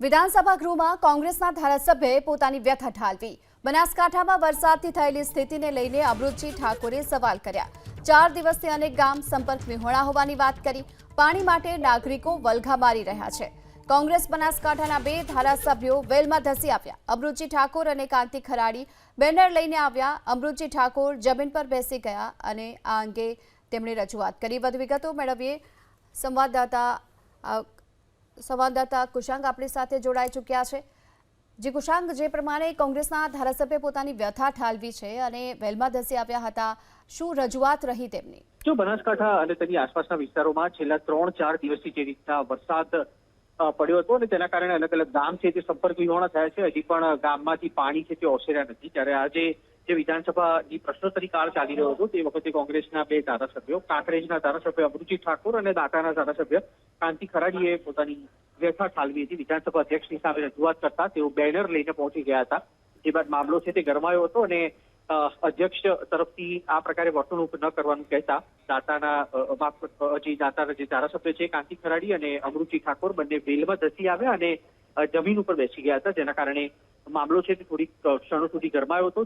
વિધાનસભા ગૃહમાં કોંગ્રેસના ધારાસભ્યએ પોતાની વ્યથા ઠાલવી। બનાસકાંઠામાં વરસાદથી થયેલી સ્થિતિને લઈને અમૃતજી ઠાકોરે સવાલ કર્યા। 4 દિવસથી અનેક ગામ સંપર્ક વિહોણા હોવાની વાત કરી। પાણી માટે નાગરિકો વલઘા મારી રહ્યા છે। કોંગ્રેસ બનાસકાંઠાના 2 ધારાસભ્યો વેલમાં ધસી આવ્યા। અમૃતજી ઠાકોર અને કાંતિ ખરાડી બેનર લઈને આવ્યા। અમૃતજી ઠાકોર જમીન પર બેસી ગયા અને આ અંગે તેમણે રજૂઆત કરી। વધુ વિગતો મેળવીએ। સંવાદદાતા કુશાંગ આપણી સાથે જોડાઈ ચૂક્યા છે। જે કુશાંગ, જે પ્રમાણે કોંગ્રેસના ધારાસભ્ય પોતાની વ્યથા ઠાલવી છે અને વેલમાં ધસી આવ્યા હતા, શું રજૂઆત રહી તેમની? જો બનાસકાંઠા અને તેની આસપાસના વિસ્તારોમાં છેલ્લા 3-4 દિવસથી જે રીતના વરસાદ પડ્યો હતો અને તેના કારણે અલગ અલગ ગામ છે તે સંપર્ક વિહોણા થયા છે। હજી પણ ગામમાંથી પાણી છે તે ઓસર્યા નથી। ત્યારે આજે જે વિધાનસભાની પ્રશ્નોત્તરી કાળ ચાલી રહ્યો હતો તે વખતે કોંગ્રેસના 2 ધારાસભ્યો, કાંકરેજના ધારાસભ્ય અમૃતજી ઠાકોર અને દાંતાના ધારાસભ્ય કાંતિ ખરાડીએ પોતાની વ્યથા ઠાલવી હતી। વિધાનસભા અધ્યક્ષની સામે રજૂઆત કરતા તેઓ બેનર લઈને પહોંચી ગયા હતા। જે બાદ મામલો છે તે ગરમાયો હતો અને અધ્યક્ષ તરફથી આ પ્રકારે વર્તણૂક ન કરવાનું કહેતા દાંતાના જે ધારાસભ્ય છે કાંતિ ખરાડી અને અમૃતજી ઠાકોર બંને વેલમાં ધસી આવ્યા અને જમીન ઉપર બેસી ગયા હતા, જેના કારણે મામલો છે તે થોડીક ક્ષણો સુધી ગરમાયો હતો।